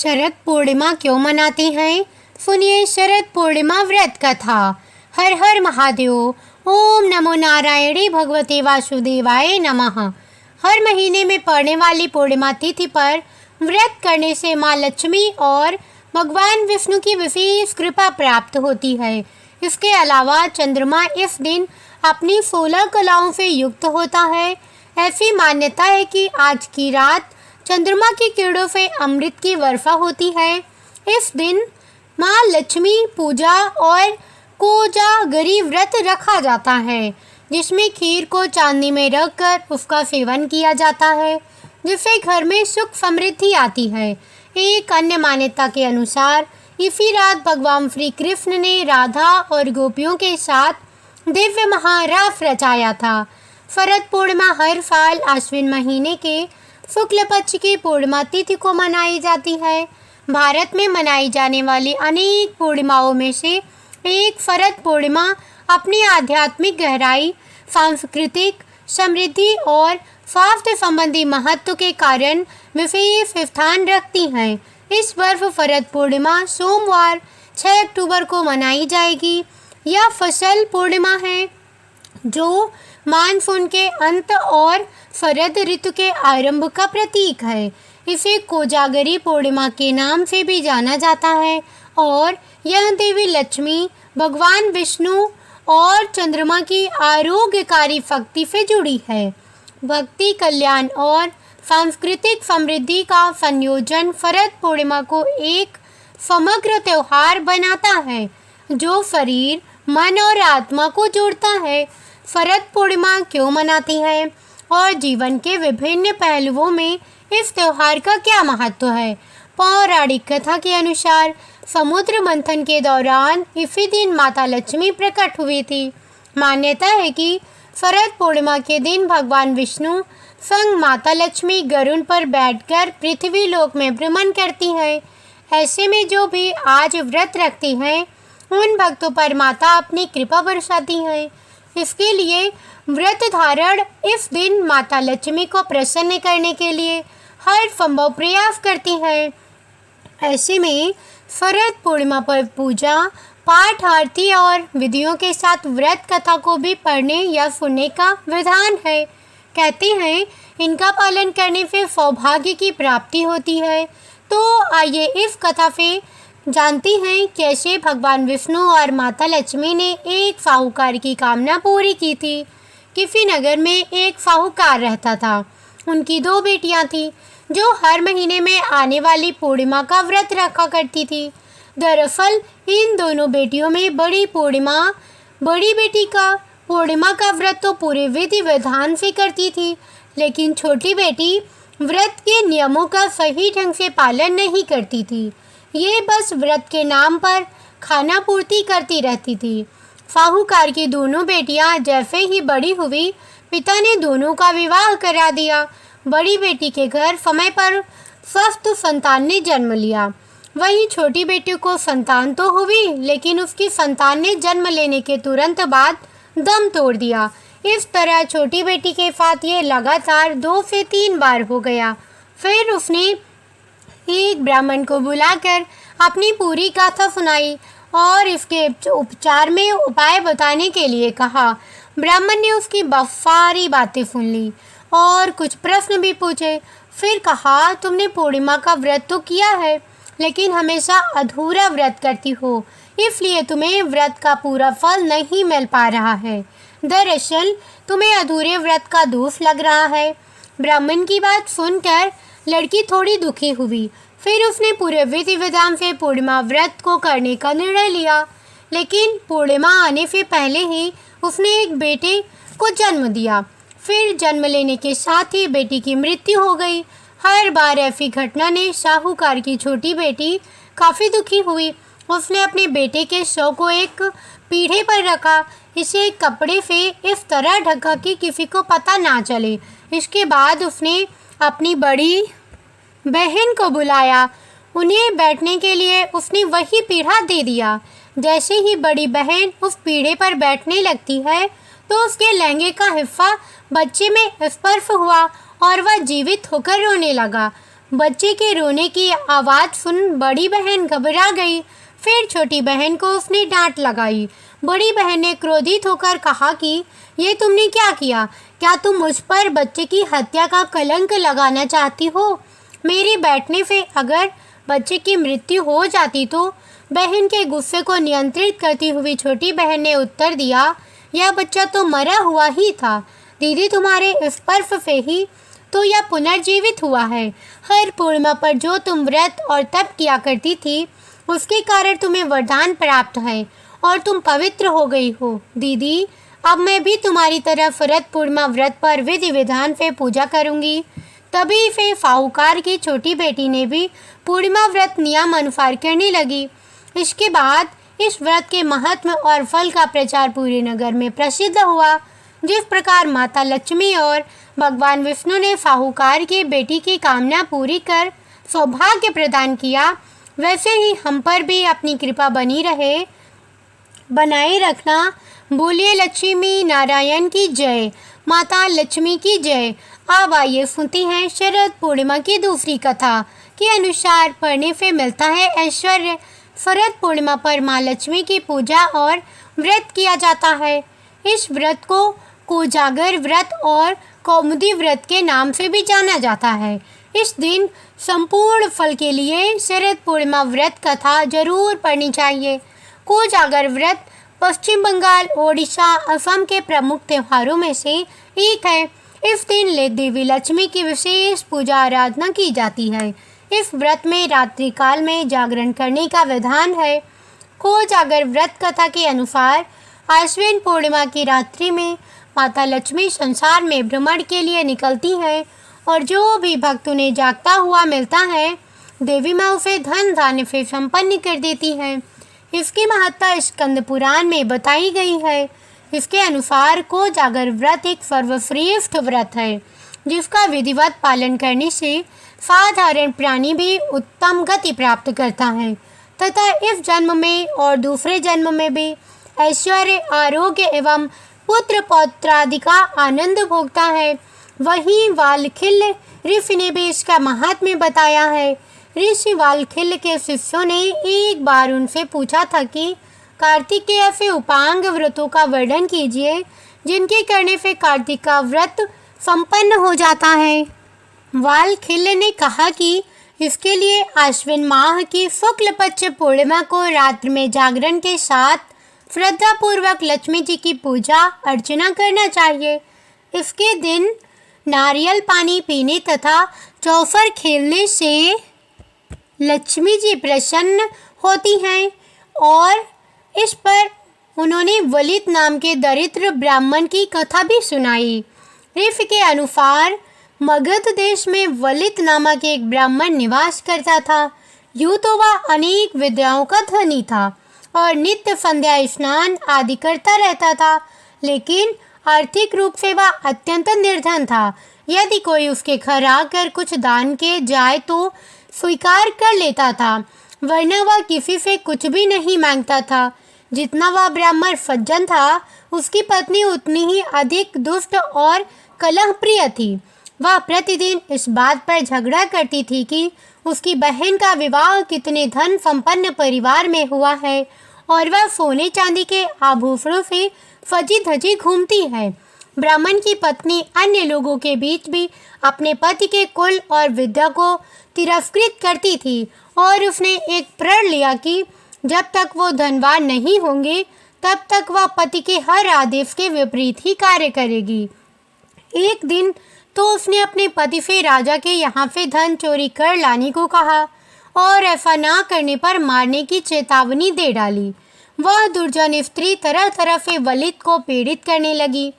शरद पूर्णिमा क्यों मनाते हैं? सुनिए शरद पूर्णिमा व्रत कथा। हर हर महादेव। ओम नमो नारायणी भगवते वासुदेवाय नमः। हर महीने में पड़ने वाली पूर्णिमा तिथि पर व्रत करने से माँ लक्ष्मी और भगवान विष्णु की विशेष कृपा प्राप्त होती है। इसके अलावा चंद्रमा इस दिन अपनी 16 कलाओं से युक्त होता है। ऐसी मान्यता है कि आज की रात चंद्रमा की किरणों से अमृत की वर्षा होती है। इस दिन माँ लक्ष्मी पूजा और कोजागरी व्रत रखा जाता है, जिसमें खीर को चांदी में रखकर उसका सेवन किया जाता है, जिससे घर में सुख समृद्धि आती है। एक अन्य मान्यता के अनुसार इसी रात भगवान श्री कृष्ण ने राधा और गोपियों के साथ दिव्य महारास रचाया था। शरद पूर्णिमा हर साल आश्विन महीने के शुक्ल पक्ष की पूर्णिमा तिथि को मनाई जाती है। भारत में मनाई जाने वाली अनेक पूर्णिमाओं में से एक शरद पूर्णिमा अपनी आध्यात्मिक गहराई, सांस्कृतिक समृद्धि और स्वास्थ्य संबंधी महत्व के कारण विशेष स्थान रखती है। इस वर्ष शरद पूर्णिमा सोमवार 6 अक्टूबर को मनाई जाएगी। यह फसल पूर्णिमा है, जो मानसून के अंत और शरद ऋतु के आरंभ का प्रतीक है। इसे कोजागरी पूर्णिमा के नाम से भी जाना जाता है और यह देवी लक्ष्मी, भगवान विष्णु और चंद्रमा की आरोग्यकारी शक्ति से जुड़ी है। भक्ति, कल्याण और सांस्कृतिक समृद्धि का संयोजन शरद पूर्णिमा को एक समग्र त्योहार बनाता है, जो शरीर, मन और आत्मा को जोड़ता है। शरद पूर्णिमा क्यों मनाती है और जीवन के विभिन्न पहलुओं में इस त्योहार का क्या महत्व है? पौराणिक कथा के अनुसार समुद्र मंथन के दौरान इसी दिन माता लक्ष्मी प्रकट हुई थी। मान्यता है कि शरद पूर्णिमा के दिन भगवान विष्णु संग माता लक्ष्मी गरुड़ पर बैठकर पृथ्वी लोक में भ्रमण करती है। ऐसे में जो भी आज व्रत रखती हैं, उन भक्तों पर माता अपनी कृपा बरसाती है। इसके लिए व्रत धारण इस दिन माता लक्ष्मी को प्रसन्न करने के लिए हर संभव प्रयास करती है। ऐसे में शरद पूर्णिमा पर पूजा पाठ, आरती और विधियों के साथ व्रत कथा को भी पढ़ने या सुनने का विधान है। कहते हैं इनका पालन करने से सौभाग्य की प्राप्ति होती है। तो आइए इस कथा से जानते हैं कैसे भगवान विष्णु और माता लक्ष्मी ने एक साहूकार की कामना पूरी की थी। किसी नगर में एक साहूकार रहता था। उनकी 2 बेटियां थीं, जो हर महीने में आने वाली पूर्णिमा का व्रत रखा करती थी। दरअसल इन दोनों बेटियों में बड़ी बेटी का पूर्णिमा का व्रत तो पूरे विधि विधान से करती थी, लेकिन छोटी बेटी व्रत के नियमों का सही ढंग से पालन नहीं करती थी। ये बस व्रत के नाम पर खाना पूर्ति करती रहती थी। साहूकार की दोनों बेटियां जैसे ही बड़ी हुई, पिता ने दोनों का विवाह करा दिया। बड़ी बेटी के घर समय पर स्वस्थ संतान ने जन्म लिया। वहीं छोटी बेटी को संतान तो हुई, लेकिन उसकी संतान ने जन्म लेने के तुरंत बाद दम तोड़ दिया। इस तरह छोटी बेटी के साथ ये लगातार 2 से 3 बार हो गया। फिर उसने एक ब्राह्मण को बुलाकर अपनी पूरी गाथा सुनाई और इसके उपचार में उपाय बताने के लिए कहा। ब्राह्मण ने उसकी सारी बातें सुन ली और कुछ प्रश्न भी पूछे। फिर कहा, तुमने पूर्णिमा का व्रत तो किया है, लेकिन हमेशा अधूरा व्रत करती हो, इसलिए तुम्हें व्रत का पूरा फल नहीं मिल पा रहा है। दरअसल तुम्हें अधूरे व्रत का दोष लग रहा है। ब्राह्मण की बात सुनकर लड़की थोड़ी दुखी हुई। फिर उसने पूरे विधि विधान से पूर्णिमा व्रत को करने का निर्णय लिया, लेकिन पूर्णिमा आने से पहले ही उसने एक बेटे को जन्म दिया। फिर जन्म लेने के साथ ही बेटी की मृत्यु हो गई। हर बार ऐसी घटना ने साहूकार की छोटी बेटी काफ़ी दुखी हुई। उसने अपने बेटे के शव को एक पीढ़े पर रखा, इसे एक कपड़े से इस तरह ढका कि किसी को पता ना चले। इसके बाद उसने अपनी बड़ी बहन को बुलाया। उन्हें बैठने के लिए उसने वही पीढ़ा दे दिया। जैसे ही बड़ी बहन उस पीढ़े पर बैठने लगती है, तो उसके लहंगे का हिस्सा बच्चे में स्पर्श हुआ और वह जीवित होकर रोने लगा। बच्चे के रोने की आवाज़ सुन बड़ी बहन घबरा गई। फिर छोटी बहन को उसने डांट लगाई। बड़ी बहन ने क्रोधित होकर कहा कि ये तुमने क्या किया? क्या तुम मुझ पर बच्चे की हत्या का कलंक लगाना चाहती हो? मेरे बैठने से अगर बच्चे की मृत्यु हो जाती तो? बहन के गुस्से को नियंत्रित करती हुई छोटी बहन ने उत्तर दिया, यह बच्चा तो मरा हुआ ही था। दीदी, तुम्हारे स्पर्श से ही तो यह पुनर्जीवित हुआ है। हर पूर्णिमा पर जो तुम व्रत और तप किया करती थी, उसके कारण तुम्हें वरदान प्राप्त है और तुम पवित्र हो गई हो। दीदी, अब मैं भी तुम्हारी तरह शरद पूर्णिमा व्रत पर विधि विधान से पूजा करूंगी। तभी से साहूकार की छोटी बेटी ने भी पूर्णिमा व्रत नियम अनुसार करने लगी। इसके बाद इस व्रत के महत्व और फल का प्रचार पूरे नगर में प्रसिद्ध हुआ। जिस प्रकार माता लक्ष्मी और भगवान विष्णु ने साहूकार की बेटी की कामना पूरी कर सौभाग्य प्रदान किया, वैसे ही हम पर भी अपनी कृपा बनी रहे, बनाए रखना। बोलिए लक्ष्मी नारायण की जय, माता लक्ष्मी की जय। अब आइए सुनते हैं शरद पूर्णिमा की दूसरी कथा के अनुसार पढ़ने से मिलता है ऐश्वर्य। शरद पूर्णिमा पर माँ लक्ष्मी की पूजा और व्रत किया जाता है। इस व्रत को कोजागर व्रत और कौमुदी व्रत के नाम से भी जाना जाता है। इस दिन संपूर्ण फल के लिए शरद पूर्णिमा व्रत कथा जरूर पढ़नी चाहिए। कोजागर व्रत पश्चिम बंगाल, ओडिशा, असम के प्रमुख त्योहारों में से एक है। इस दिन देवी लक्ष्मी की विशेष पूजा आराधना की जाती है। इस व्रत में रात्रि काल में जागरण करने का विधान है। कोजागर व्रत कथा के अनुसार आश्विन पूर्णिमा की रात्रि में माता लक्ष्मी संसार में भ्रमण के लिए निकलती हैं और जो भी भक्त उन्हें जागता हुआ मिलता है, देवी माँ उसे धन धान्य से संपन्न कर देती हैं। इसकी महत्ता स्कंद पुराण में बताई गई है। इसके अनुसार कोजागर व्रत एक सर्वश्रेष्ठ व्रत है, जिसका विधिवत पालन करने से साधारण प्राणी भी उत्तम गति प्राप्त करता है तथा इस जन्म में और दूसरे जन्म में भी ऐश्वर्य, आरोग्य एवं पुत्र पौत्रादि का आनंद भोगता है। वहीं वालखिल्य ऋषि ने भी इसका महात्म्य बताया है। ऋषि वालखिल्य के शिष्यों ने एक बार उनसे पूछा था कि कार्तिक के ऐसे उपांग व्रतों का वर्णन कीजिए जिनके करने से कार्तिक का व्रत संपन्न हो जाता है। वालखिल्य ने कहा कि इसके लिए आश्विन माह की शुक्ल पक्ष पूर्णिमा को रात्रि में जागरण के साथ श्रद्धापूर्वक लक्ष्मी जी की पूजा अर्चना करना चाहिए। इसके दिन नारियल पानी पीने तथा चौसर खेलने से लक्ष्मी जी प्रसन्न होती हैं और इस पर उन्होंने वलित नाम के दरिद्र ब्राह्मण की कथा भी सुनाई। ऋषि के अनुसार मगध देश में वलित नामक एक ब्राह्मण निवास करता था। यूँ तो वह अनेक विद्याओं का धनी था और नित्य संध्या स्नान आदि करता रहता था, लेकिन आर्थिक रूप से वह अत्यंत निर्धन था। यदि कोई उसके घर आकर कुछ दान के जाए तो स्वीकार कर लेता था, वरना वह किसी से कुछ भी नहीं मांगता था। जितना वह ब्राह्मण सज्जन था, उसकी पत्नी उतनी ही अधिक दुष्ट और कलहप्रिय थी। वह प्रतिदिन इस बात पर झगड़ा करती थी कि उसकी बहन का विवाह कितने धन संपन्न परिवार में हुआ है और वह सोने चांदी के आभूषणों से सजी धजी घूमती है। ब्राह्मण की पत्नी अन्य लोगों के बीच भी अपने पति के कुल और विद्या को तिरस्कृत करती थी और उसने एक प्रण लिया कि जब तक वो धनवान नहीं होंगे तब तक वह पति के हर आदेश के विपरीत ही कार्य करेगी। एक दिन तो उसने अपने पति से राजा के यहाँ से धन चोरी कर लाने को कहा और ऐसा ना करने पर मारने की चेतावनी दे डाली। वह दुर्जन स्त्री तरह तरह से वलित को पीड़ित करने लगी।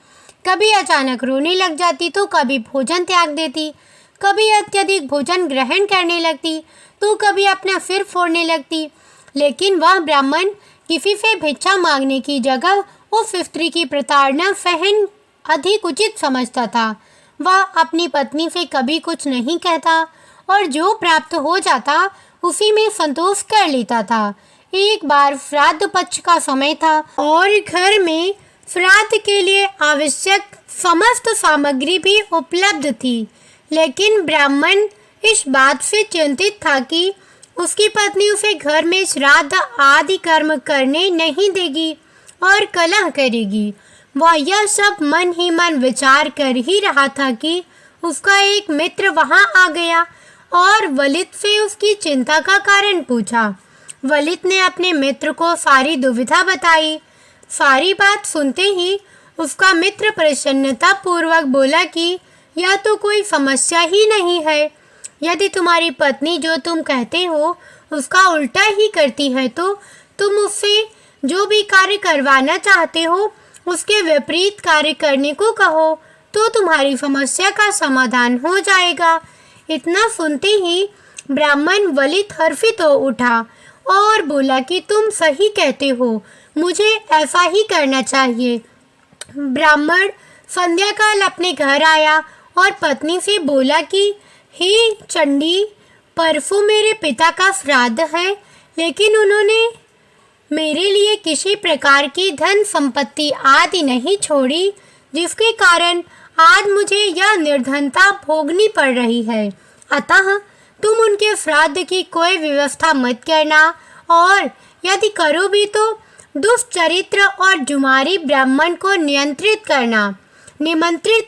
कभी अचानक रोने लग जाती तो कभी भोजन त्याग देती, कभी अत्यधिक भोजन ग्रहण करने लगती तो कभी अपना सिर फोड़ने लगती। लेकिन वह ब्राह्मण किसी से भिक्षा मांगने की जगह उस स्त्री की प्रताड़ना सहन अधिक उचित समझता था। वह अपनी पत्नी से कभी कुछ नहीं कहता और जो प्राप्त हो जाता उसी में संतोष कर लेता था। एक बार श्राद्ध पक्ष का समय था और घर में श्राद्ध के लिए आवश्यक समस्त सामग्री भी उपलब्ध थी, लेकिन ब्राह्मण इस बात से चिंतित था कि उसकी पत्नी उसे घर में श्राद्ध आदि कर्म करने नहीं देगी और कलह करेगी। वह यह सब मन ही मन विचार कर ही रहा था कि उसका एक मित्र वहां आ गया और वलित से उसकी चिंता का कारण पूछा। वलित ने अपने मित्र को सारी दुविधा बताई। सारी बात सुनते ही उसका मित्र प्रसन्नता पूर्वक बोला कि यह तो कोई समस्या ही नहीं है। यदि तुम्हारी पत्नी जो तुम कहते हो उसका उल्टा ही करती है तो तुम उससे जो भी कार्य करवाना चाहते हो उसके विपरीत कार्य करने को कहो तो तुम्हारी समस्या का समाधान हो जाएगा। इतना सुनते ही ब्राह्मण वलित हर्षित हो उठा और बोला कि तुम सही कहते हो, मुझे ऐसा ही करना चाहिए। ब्राह्मण संध्याकाल अपने घर आया और पत्नी से बोला कि हे चंडी, परसों मेरे पिता का श्राद्ध है, लेकिन उन्होंने मेरे लिए किसी प्रकार की धन संपत्ति आदि नहीं छोड़ी, जिसके कारण आज मुझे यह निर्धनता भोगनी पड़ रही है। अतः तुम उनके श्राद्ध की कोई व्यवस्था मत करना, और यदि करो भी तो दुष्चरित्र और जुमारी ब्राह्मण को निमंत्रित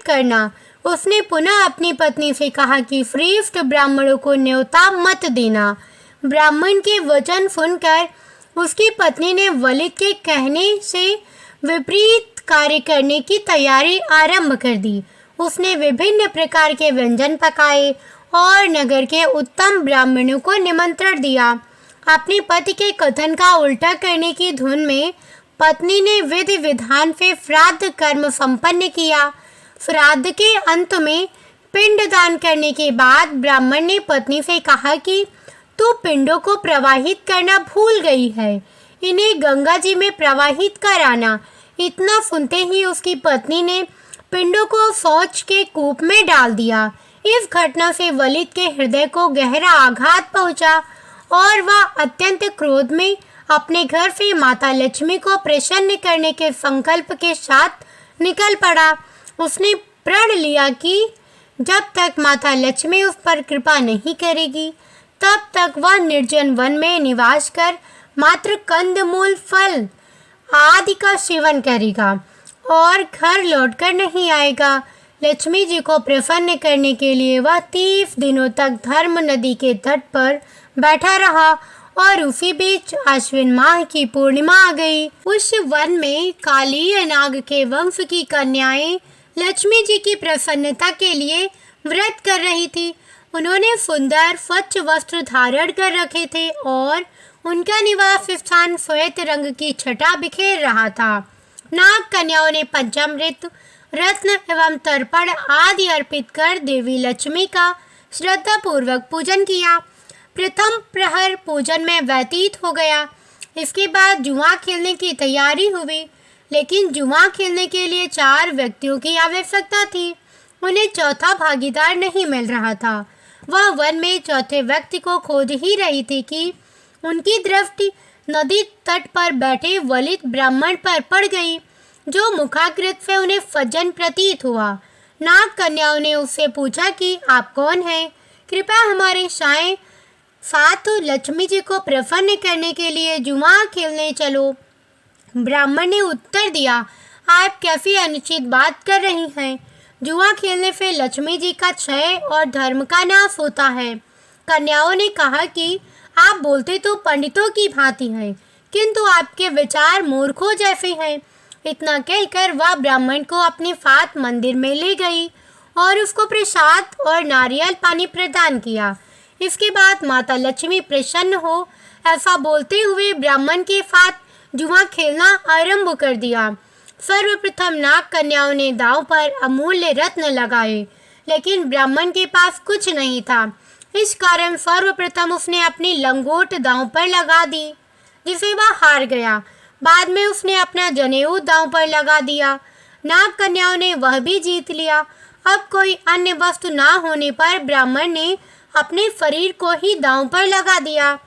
करना। उसने पुनः अपनी पत्नी से कहा कि श्रेष्ठ ब्राह्मणों को न्योता मत देना। ब्राह्मण के वचन सुनकर उसकी पत्नी ने वलित के कहने से विपरीत कार्य करने की तैयारी आरंभ कर दी। उसने विभिन्न प्रकार के व्यंजन पकाए और नगर के उत्तम ब्राह्मणों को निमंत्रण दिया। अपने पति के कथन का उल्टा करने की धुन में पत्नी ने विधि विधान से श्राद्ध कर्म संपन्न किया। श्राद्ध के अंत में पिंड दान करने के बाद ब्राह्मण ने पत्नी से कहा कि तू पिंडों को प्रवाहित करना भूल गई है, इन्हें गंगा जी में प्रवाहित कर आना। इतना सुनते ही उसकी पत्नी ने पिंडों को शौच के कूप में डाल दिया। इस घटना से वलित के हृदय को गहरा आघात पहुंचा और वह अत्यंत क्रोध में अपने घर से माता लक्ष्मी को प्रसन्न करने के संकल्प के साथ निकल पड़ा। उसने प्रण लिया कि जब तक माता लक्ष्मी उस पर कृपा नहीं करेगी तब तक वह निर्जन वन में निवास कर मात्र कंदमूल फल आदि का सेवन करेगा और घर लौटकर नहीं आएगा। लक्ष्मी जी को प्रसन्न करने के लिए वह 30 दिनों तक धर्म नदी के तट पर बैठा रहा और उसी बीच आश्विन माह की पूर्णिमा आ गई। उस वन में कालीय नाग के वंश की कन्याएं लक्ष्मी जी की प्रसन्नता के लिए व्रत कर रही थी। उन्होंने सुंदर स्वच्छ वस्त्र धारण कर रखे थे और उनका निवास स्थान श्वेत रंग की छटा बिखेर रहा था। नाग कन्याओं ने पंचामृत, रत्न एवं तर्पण आदि अर्पित कर देवी लक्ष्मी का श्रद्धा पूर्वक पूजन किया। प्रथम प्रहर पूजन में व्यतीत हो गया। इसके बाद जुआ खेलने की तैयारी हुई, लेकिन जुआ खेलने के लिए 4 व्यक्तियों की आवश्यकता थी। उन्हें चौथा भागीदार नहीं मिल रहा था। वह वन में चौथे व्यक्ति को खोज ही रही थी कि उनकी दृष्टि नदी तट पर बैठे वलित ब्राह्मण पर पड़ गई, जो मुखाकृत से उन्हें सज्जन प्रतीत हुआ। नाग कन्याओं ने उससे पूछा कि आप कौन हैं? कृपया हमारे साथ लक्ष्मी जी को प्रसन्न करने के लिए जुआ खेलने चलो। ब्राह्मण ने उत्तर दिया, आप कैसी अनुचित बात कर रही हैं? जुआ खेलने से लक्ष्मी जी का क्षय और धर्म का नाश होता है। कन्याओं ने कहा कि आप बोलते तो पंडितों की भांति हैं, किंतु आपके विचार मूर्खों जैसे हैं। इतना कहकर वह ब्राह्मण को अपने साथ मंदिर में ले गई और उसको प्रसाद और नारियल पानी प्रदान किया। इसके बाद माता लक्ष्मी प्रसन्न हो ऐसा बोलते हुए ब्राह्मण के साथ जुआ खेलना आरंभ कर दिया। सर्वप्रथम नाग कन्याओं ने दांव पर अमूल्य रत्न लगाए, लेकिन ब्राह्मण के पास कुछ नहीं था। इस कारण सर्वप्रथम उसने अपनी लंगोट दांव पर लगा दी, जिसे वह हार गया। बाद में उसने अपना जनेऊ दांव पर लगा दिया। नाग कन्याओं ने वह भी जीत लिया। अब कोई अन्य वस्तु ना होने पर ब्राह्मण ने अपने शरीर को ही दांव पर लगा दिया।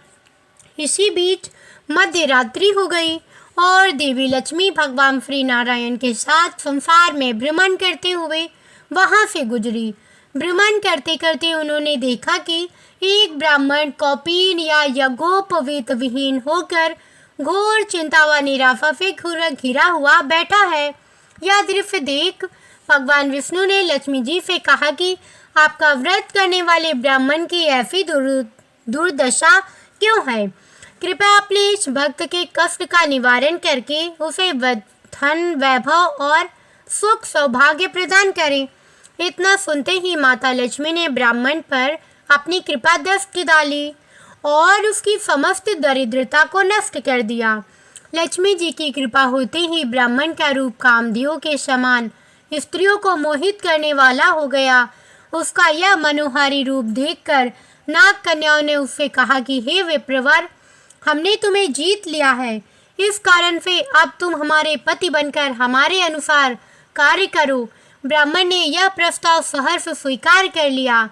इसी बीच मध्य रात्रि हो गई और देवी लक्ष्मी भगवान श्री नारायण के साथ संसार में भ्रमण करते हुए वहां से गुजरी। भ्रमण करते करते उन्होंने देखा कि एक ब्राह्मण कौपीन या यज्ञोपवीत विहीन होकर घोर चिंता व निराशा से घिरा हुआ बैठा है। यह दृश्य देख भगवान विष्णु ने लक्ष्मी जी से कहा कि आपका व्रत करने वाले ब्राह्मण की ऐसी दुर्दशा क्यों है? कृपया अपने इस भक्त के कष्ट का निवारण करके उसे धन, वैभव और सुख सौभाग्य प्रदान करें। इतना सुनते ही माता लक्ष्मी ने ब्राह्मण पर अपनी कृपा दृष्टि डाली और उसकी समस्त दरिद्रता को नष्ट कर दिया। लक्ष्मी जी की कृपा होते ही ब्राह्मण का रूप कामदेव के समान स्त्रियों को मोहित करने वाला हो गया। उसका यह मनोहारी रूप देखकर नाग कन्याओं ने उससे कहा कि हे विप्रवर, हमने तुम्हें जीत लिया है, इस कारण से अब तुम हमारे पति बनकर हमारे अनुसार कार्य करो। ब्राह्मण ने यह प्रस्ताव सहर्ष स्वीकार कर लिया।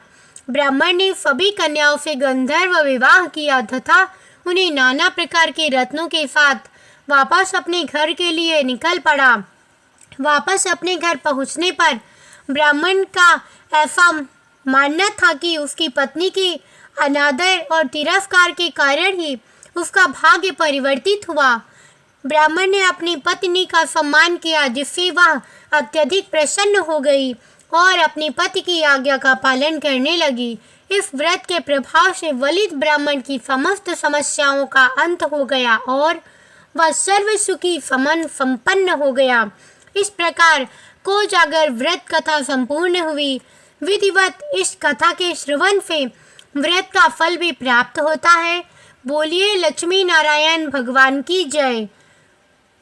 ब्राह्मण ने सभी कन्याओं से गंधर्व विवाह किया तथा उन्हें नाना प्रकार के रत्नों के साथ वापस अपने घर के लिए निकल पड़ा। वापस अपने घर पहुंचने पर ब्राह्मण का ऐसा मानना था कि उसकी पत्नी के अनादर और तिरस्कार के कारण ही उसका भाग्य परिवर्तित हुआ। ब्राह्मण ने अपनी पत्नी का सम्मान किया, जिससे वह अत्यधिक प्रसन्न हो गई और अपने पति की आज्ञा का पालन करने लगी। इस व्रत के प्रभाव से वलित ब्राह्मण की समस्त समस्याओं का अंत हो गया और वह सर्व सुखी संपन्न हो गया। इस प्रकार कोजागर व्रत कथा संपूर्ण हुई। विधिवत इस कथा के श्रवण से व्रत का फल भी प्राप्त होता है। बोलिए लक्ष्मी नारायण भगवान की जय।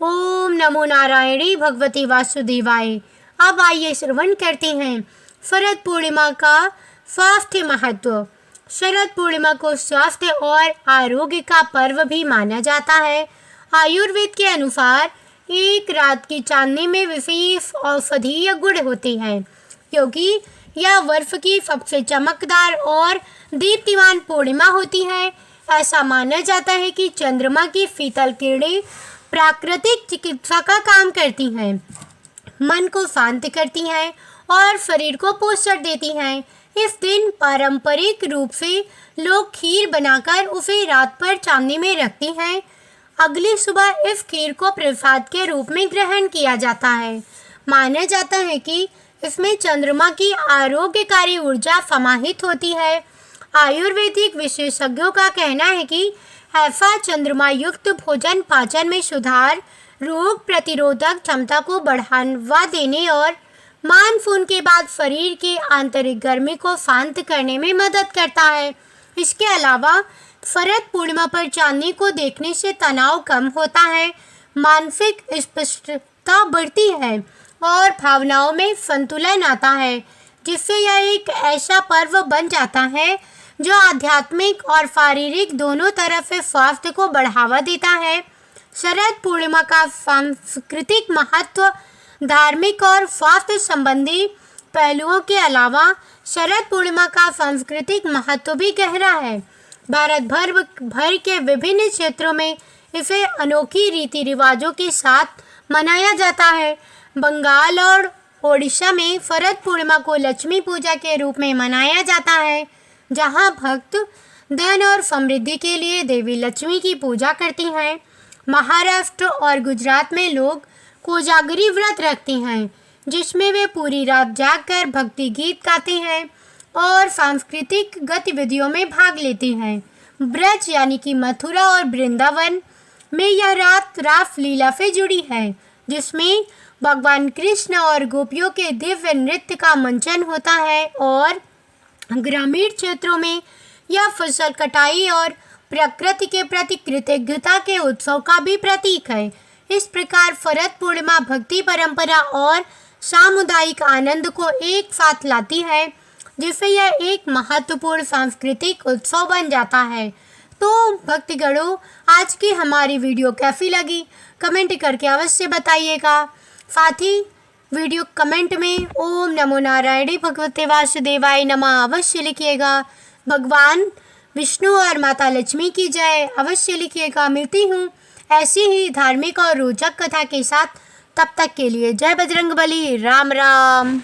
ओम नमो नारायणी भगवते वासुदेवाय। अब आइए श्रवण करते हैं शरद पूर्णिमा का स्वास्थ्य महत्व। शरद पूर्णिमा को स्वास्थ्य और आरोग्य का पर्व भी माना जाता है। आयुर्वेद के अनुसार एक रात की चांदनी में विशेष औषधीय गुण होते हैं, क्योंकि यह वर्ष की सबसे चमकदार और दीप्तिमान पूर्णिमा होती है। ऐसा माना जाता है कि चंद्रमा की शीतल किरणें प्राकृतिक चिकित्सा का काम करती हैं, मन को शांत करती हैं और शरीर को पोषण देती हैं। इस दिन पारंपरिक रूप से लोग खीर बनाकर उसे रात पर चांदनी में रखते हैं। अगली सुबह इस खीर को प्रसाद के रूप में ग्रहण किया जाता है। माना जाता है कि इसमें चंद्रमा की आरोग्यकारी ऊर्जा समाहित होती है। आयुर्वेदिक विशेषज्ञों का कहना है कि ऐसा चंद्रमा युक्त भोजन पाचन में सुधार, रोग प्रतिरोधक क्षमता को बढ़ावा देने और मानसून के बाद शरीर की आंतरिक गर्मी को शांत करने में मदद करता है। इसके अलावा शरद पूर्णिमा पर चांदनी को देखने से तनाव कम होता है, मानसिक स्पष्टता बढ़ती है और भावनाओं में संतुलन आता है, जिससे यह एक ऐसा पर्व बन जाता है जो आध्यात्मिक और शारीरिक दोनों तरफ से स्वास्थ्य को बढ़ावा देता है। शरद पूर्णिमा का सांस्कृतिक महत्व धार्मिक और स्वास्थ्य संबंधी पहलुओं के अलावा शरद पूर्णिमा का सांस्कृतिक महत्व भी गहरा है। भारत भर के विभिन्न क्षेत्रों में इसे अनोखी रीति रिवाजों के साथ मनाया जाता है। बंगाल और ओडिशा में शरद पूर्णिमा को लक्ष्मी पूजा के रूप में मनाया जाता है, जहां भक्त धन और समृद्धि के लिए देवी लक्ष्मी की पूजा करती हैं। महाराष्ट्र और गुजरात में लोग कोजागरी व्रत रखते हैं, जिसमें वे पूरी रात जागकर भक्ति गीत गाते हैं और सांस्कृतिक गतिविधियों में भाग लेते हैं। ब्रज यानी कि मथुरा और वृंदावन में यह रात रास लीला से जुड़ी है, जिसमें भगवान कृष्ण और गोपियों के दिव्य नृत्य का मंचन होता है। और ग्रामीण क्षेत्रों में यह फसल कटाई और प्रकृति के प्रति कृतज्ञता के उत्सव का भी प्रतीक है। इस प्रकार शरद पूर्णिमा भक्ति परंपरा और सामुदायिक आनंद को एक साथ लाती है, जिससे यह एक महत्वपूर्ण सांस्कृतिक उत्सव बन जाता है। तो भक्तगणों, आज की हमारी वीडियो कैसी लगी कमेंट करके अवश्य बताइएगा। साथ ही वीडियो कमेंट में ओम नमो नारायणी भगवते वासुदेवाय नमः अवश्य लिखिएगा। भगवान विष्णु और माता लक्ष्मी की जय अवश्य लिखिएगा। मिलती हूँ ऐसी ही धार्मिक और रोचक कथा के साथ। तब तक के लिए जय बजरंगबली। राम राम।